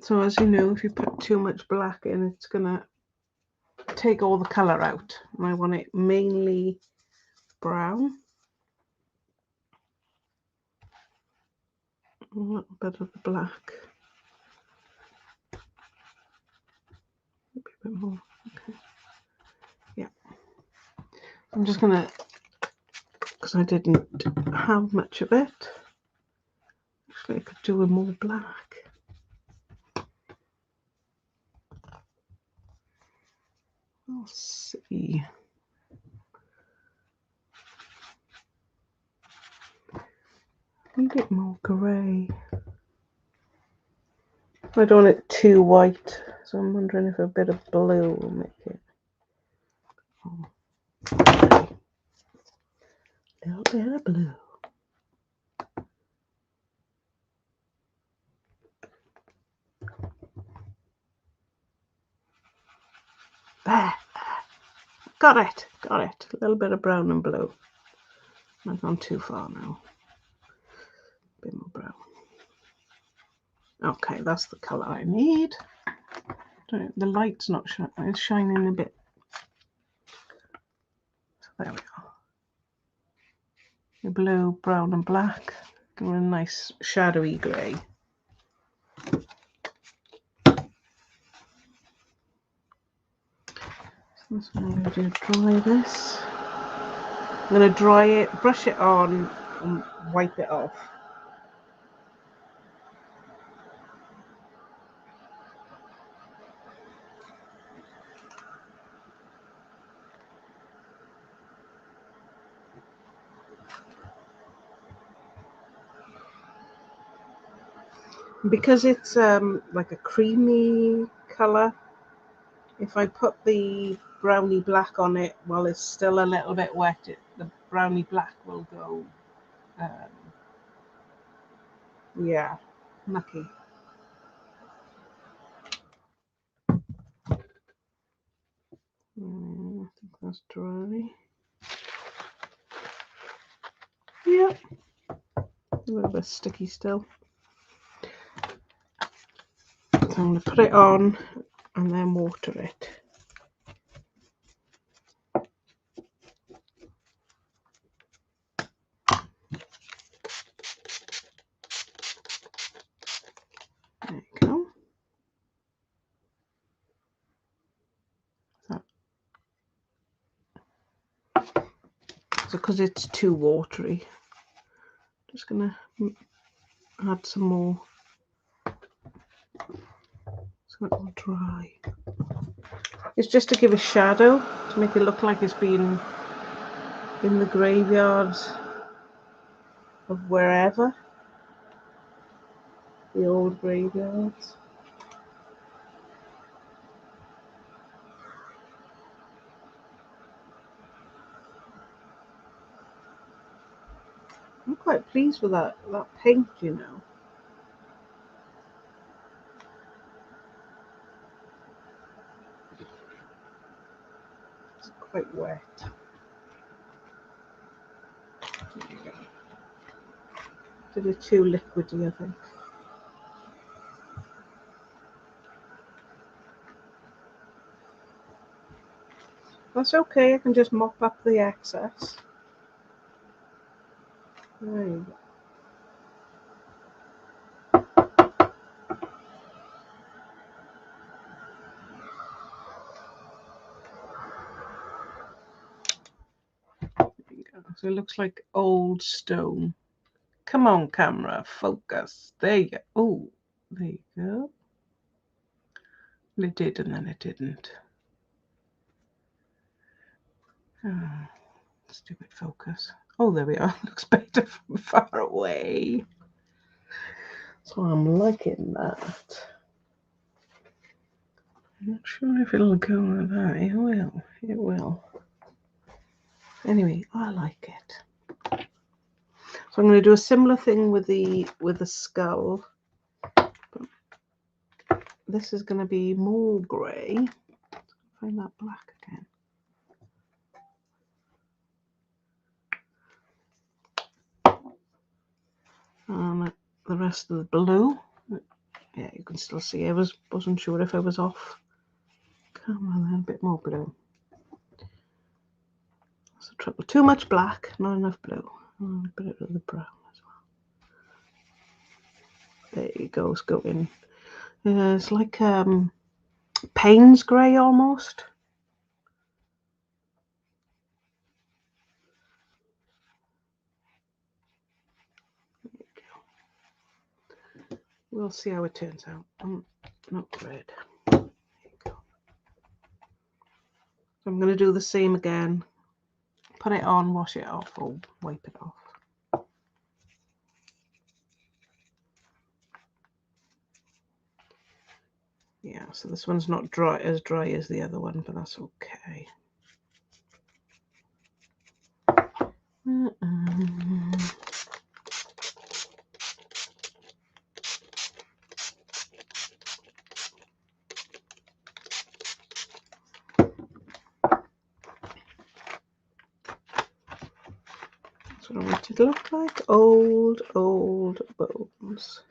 So as you know, if you put too much black in, it's gonna take all the colour out. And I want it mainly brown. A little bit of the black. Maybe a bit more. Okay. Yeah. I'm just gonna, because I didn't have much of it. Actually, I could do with more black. We'll see. Need it more grey. I don't want it too white, so I'm wondering if a bit of blue will make it. Oh, okay. A little bit of blue. There. Got it. A little bit of brown and blue. I've gone too far now. A bit more brown. Okay, that's the colour I need. The light's not shining. It's shining a bit. So there we are. The blue, brown and black. Give it a nice shadowy grey. So that's what I'm going to do. Dry this. I'm going to dry it, brush it on and wipe it off. Because it's like a creamy colour, if I put the brownie black on it while it's still a little bit wet, the brownie black will go, yeah, mucky. I think that's dry. Yeah, a little bit sticky still. So I'm going to put it on and then water it. There you go. So because it's too watery, I'm just going to add some more so it will dry. It's just to give a shadow, to make it look like it's been in the graveyards of wherever, the old graveyards. I'm quite pleased with that paint, you know. It's quite wet. There you go. Did it too liquidy, I think. That's okay, I can just mop up the excess. There you go. So it looks like old stone. Come on, camera, focus. There you go. Oh, there you go. It did and then it didn't. Oh, stupid focus. Oh, there we are. Looks better from far away. So I'm liking that. I'm not sure if it'll go with that. It will. It will. Anyway, I like it. So I'm going to do a similar thing with the skull. This is going to be more grey. Find that black again. And the rest of the blue. Yeah, you can still see. I wasn't sure if I was off camera then. A bit more blue. That's the trouble. Too much black, not enough blue. A bit of the brown as well. There you go. It's going. It's like Payne's grey almost. There you go. We'll see how it turns out. Not red. There you go. So I'm going to do the same again. Put it on, wash it off, or wipe it off. Yeah, so this one's not as dry as the other one, but that's okay. That's what I want it to look like. Old bones.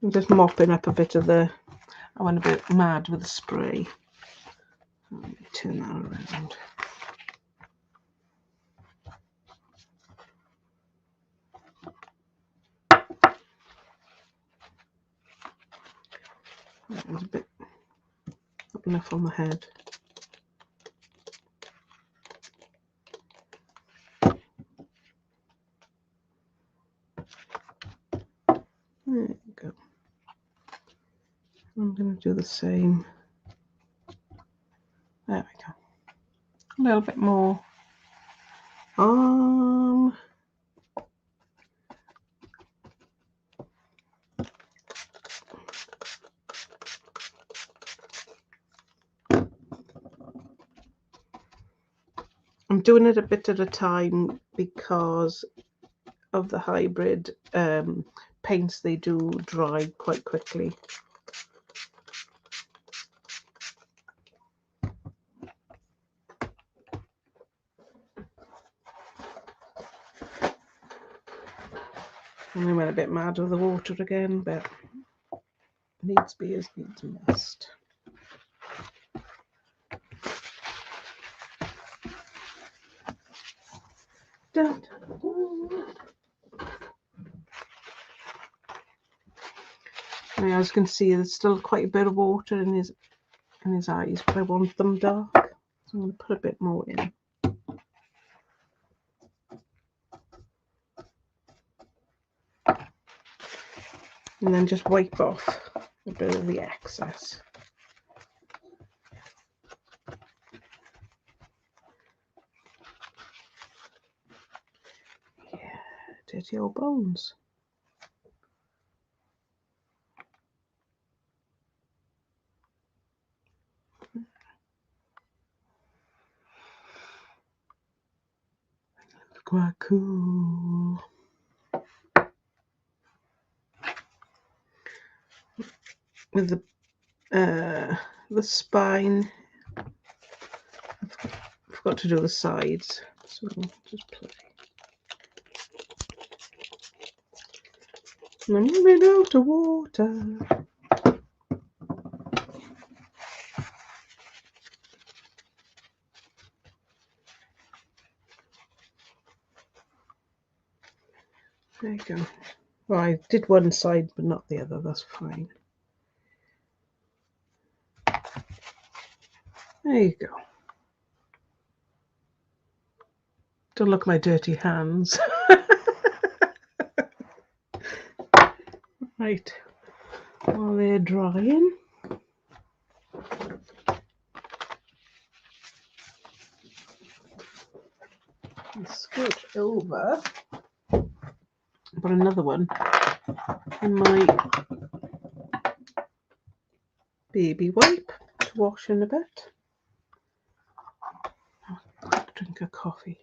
I'm just mopping up a bit of the. I went a bit mad with the spray. Let me turn that around. That was a bit not enough on the head. There you go. I'm going to do the same. There we go. A little bit more. I'm doing it a bit at a time because of the hybrid paints. They do dry quite quickly. And I went a bit mad with the water again, but needs be as needs must. Dun, dun, dun. As you can see, there's still quite a bit of water in his eyes, but I want them dark, so I'm going to put a bit more in. And then just wipe off a bit of the excess. Yeah, dirty old bones. Quite cool. With the spine, I forgot to do the sides, so just play. I'm running out of water. There you go. Well, I did one side but not the other. That's fine. There you go. Don't look at my dirty hands. Right. While they're drying, scoot over. Put another one in my baby wipe to wash in a bit. Drink a coffee.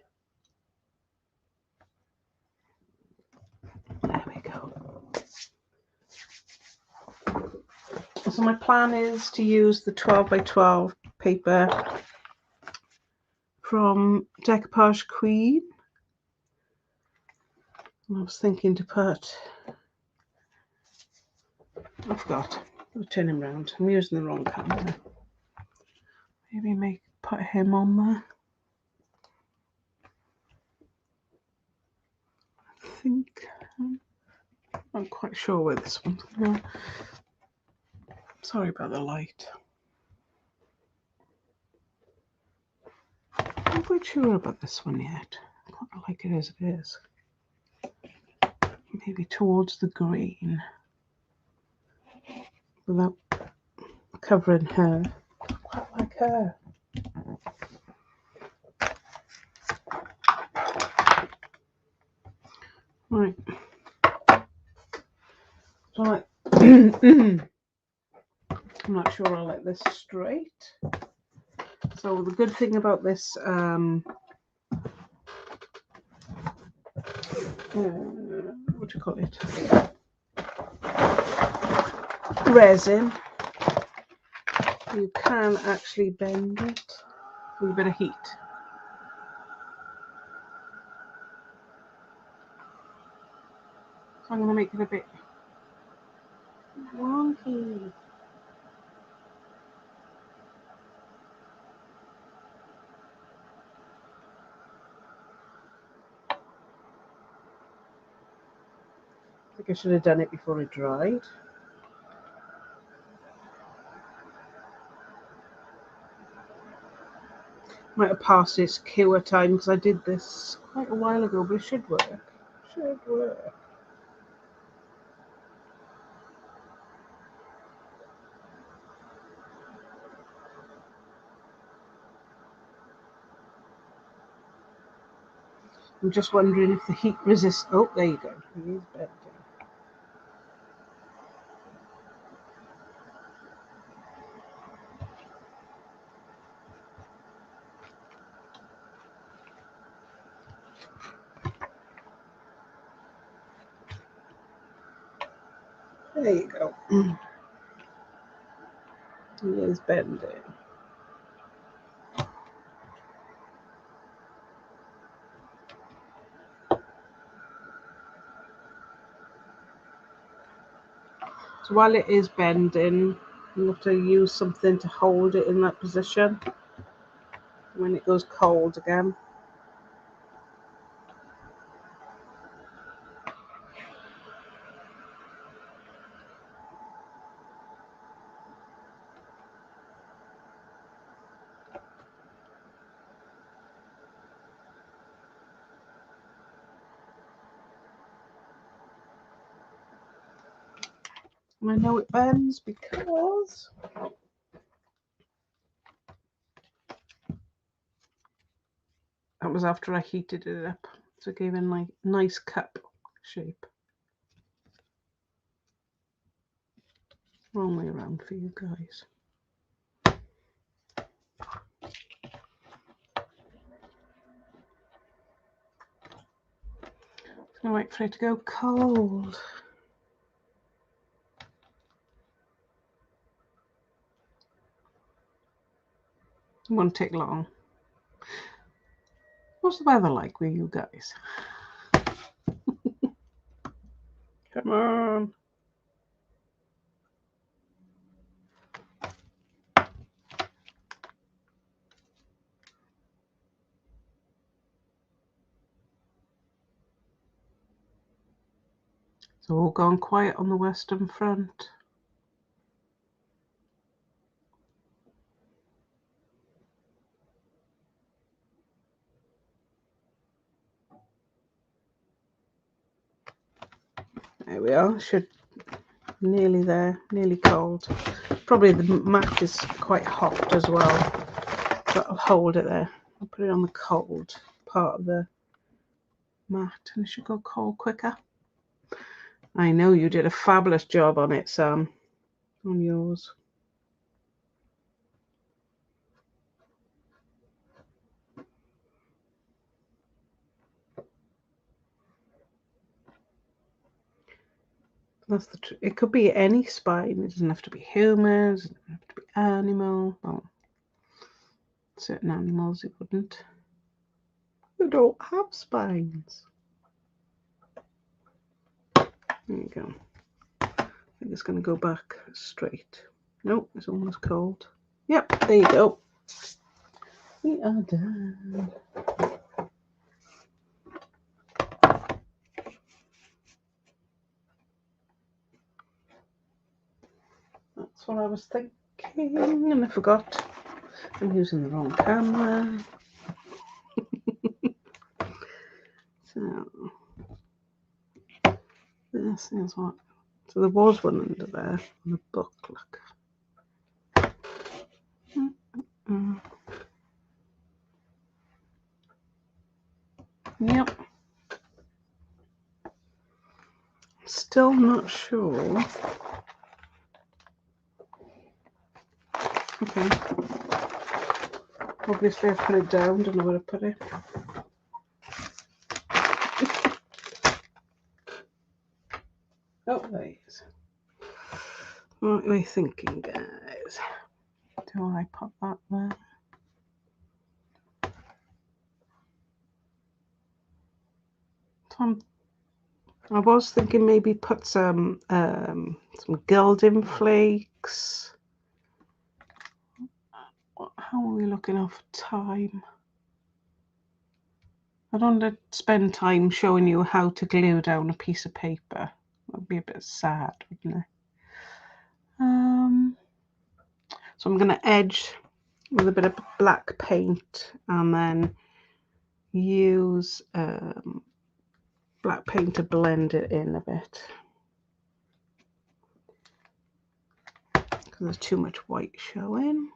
There we go. So my plan is to use the 12 by 12 paper from Decoupage Queen. I was thinking to put, I forgot, I'll turn him around. I'm using the wrong camera. Maybe put him on there. I think, I'm not quite sure where this one's going. Sorry about the light. I'm not quite sure about this one yet. I quite like it as it is. Maybe towards the green without covering her. I quite like her. Right. So I'm not sure I like this straight. So the good thing about this what do you call it? Resin. You can actually bend it with a bit of heat. So I'm going to make it a bit wonky. I think I should have done it before it dried. Might have passed its cure time because I did this quite a while ago, but it should work. Should work. I'm just wondering if the heat resists. Oh, there you go. It is bent. There you go. It is bending. So while it is bending, you have to use something to hold it in that position when it goes cold again. And I know it bends because that was after I heated it up. So it gave it a nice cup shape. Wrong way around for you guys. I'm gonna wait for it to go cold. It won't take long. What's the weather like with you guys? Come on. It's all gone quiet on the Western Front. There we are. Should nearly there, nearly cold. Probably the mat is quite hot as well. That'll hold it there. I'll put it on the cold part of the mat and it should go cold quicker. I know you did a fabulous job on it, Sam, on yours. That's the it could be any spine. It doesn't have to be human. It doesn't have to be animal. Well, certain animals it wouldn't. They don't have spines. There you go. I think it's going to go back straight. Nope, it's almost cold. Yep, there you go. We are done. That's what I was thinking, and I forgot. I'm using the wrong camera. So this is what. So there was one under there in the book. Look. Yep. Still not sure. Okay. Obviously I put it down, don't know where to put it. Oh, there it is. What are we thinking, guys? Do I put that there? I was thinking maybe put some gilding flakes. How are we looking off time? I don't want to spend time showing you how to glue down a piece of paper. That'd be a bit sad, wouldn't it? So I'm going to edge with a bit of black paint and then use black paint to blend it in a bit. Because there's too much white showing.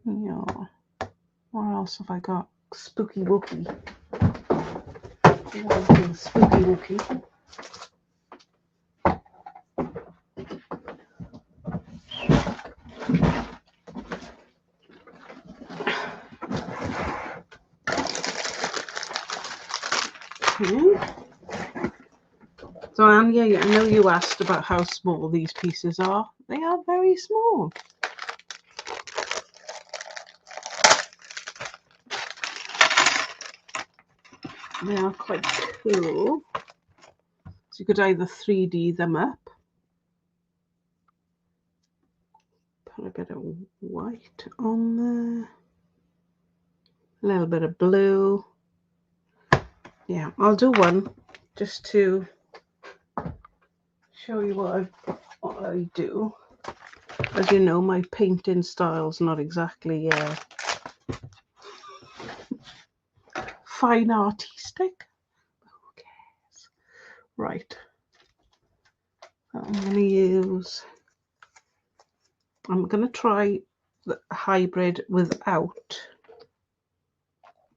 Yeah. What else have I got? Spooky wookie. Spooky wookie. So Anya, I know you asked about how small these pieces are. They are very small. They are quite cool. So you could either 3D them up. Put a bit of white on there. A little bit of blue. Yeah, I'll do one just to show you what I do. As you know, my painting style's not exactly fine artistic. Who cares? Right. I'm going to try the hybrid without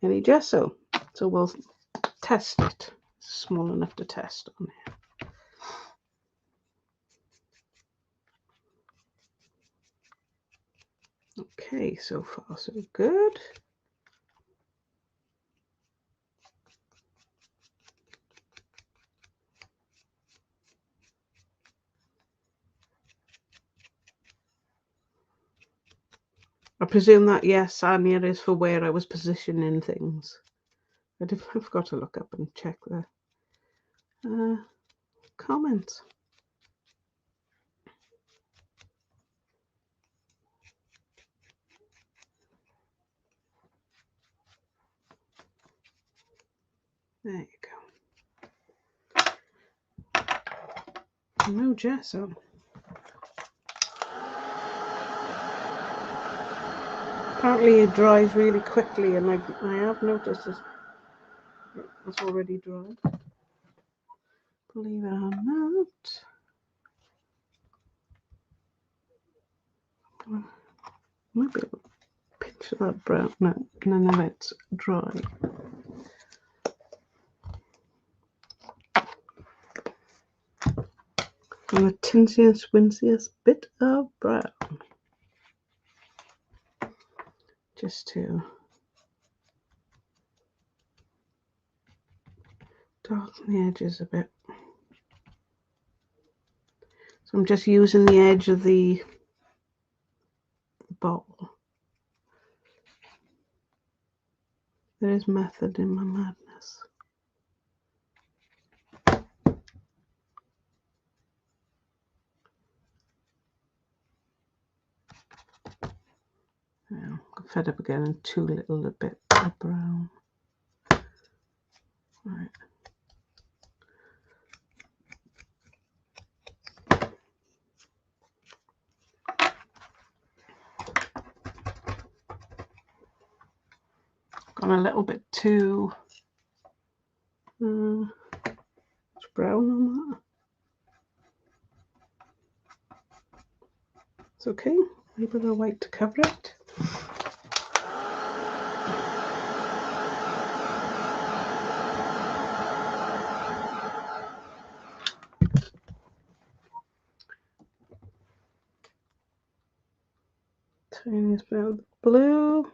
any gesso. So we'll test it. It's small enough to test on here. Okay, so far so good. I presume that, yes, Anya, is for where I was positioning things. I've got to look up and check the comments. There you go. No gesso. Apparently it dries really quickly, and I have noticed it's already dry. Believe it or not. Might be able to picture that brown. No, none of it's dry. And the tinsiest, winciest bit of brown. Just to darken the edges a bit. So I'm just using the edge of the bottle. There is method in my madness. Yeah, I'm fed up again and too little a bit of brown. Right. Gone a little bit too much brown on that. It's okay. Maybe the white to cover it. Tiniest bit of blue.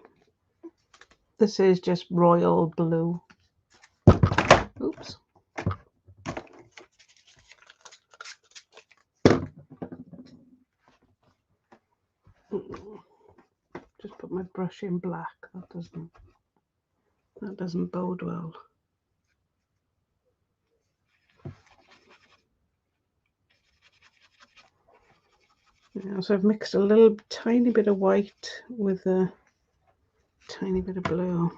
This is just royal blue. Oops. Just put my brush in black. That doesn't bode well. Yeah, so I've mixed a little tiny bit of white with a tiny bit of blue.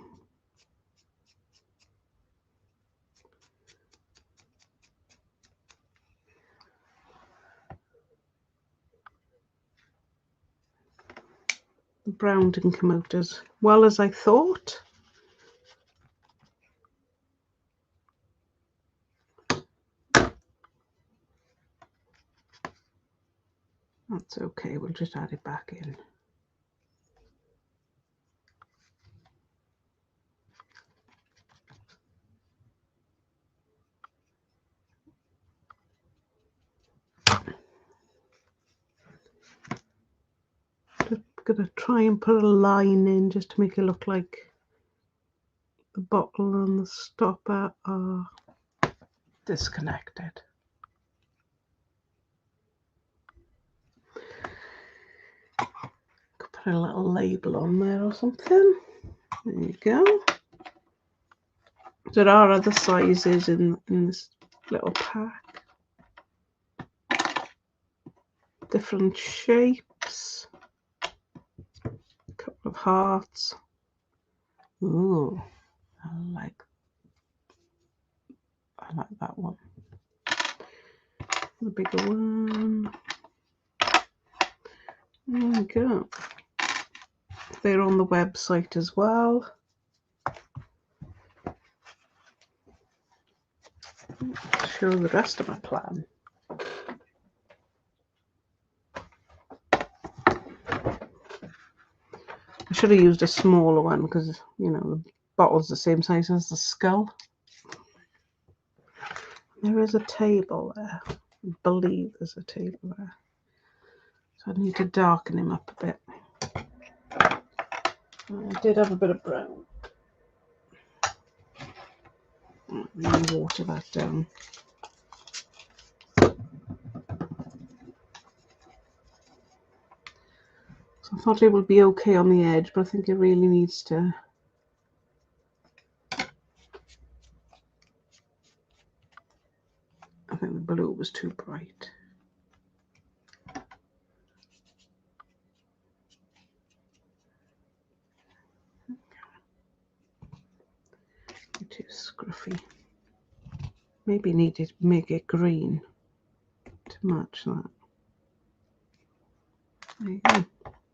The brown didn't come out as well as I thought. That's okay, we'll just add it back in. Just gonna try and put a line in just to make it look like the bottle and the stopper are disconnected. Could put a little label on there or something. There you go. There are other sizes in this little pack. Different shapes. A couple of hearts. Ooh, I like that one. The bigger one. There we go. They're on the website as well. I'll show the rest of my plan. I should have used a smaller one because, you know, the bottle's the same size as the skull. There is a table there. I believe there's a table there. So I need to darken him up a bit. I did have a bit of brown. Let me water that down. So I thought it would be okay on the edge, but I think it really needs to the blue was too bright. Too scruffy. Maybe needed to make it green to match that. There you go.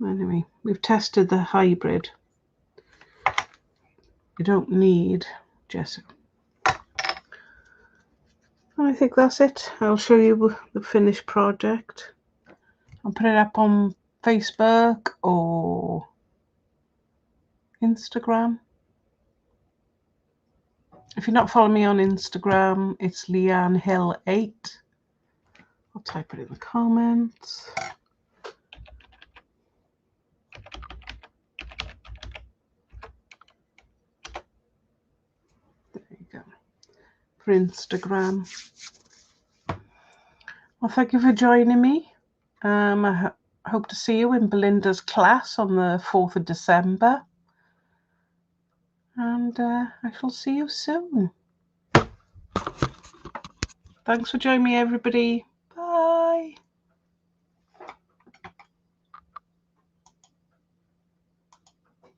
Anyway, we've tested the hybrid. You don't need gesso. I think that's it. I'll show you the finished project. I'll put it up on Facebook or Instagram. If you're not following me on Instagram, it's LeanneHill8. I'll type it in the comments. There you go. For Instagram. Well, thank you for joining me. I hope to see you in Belinda's class on the 4th of December. And I shall see you soon. Thanks for joining me, everybody.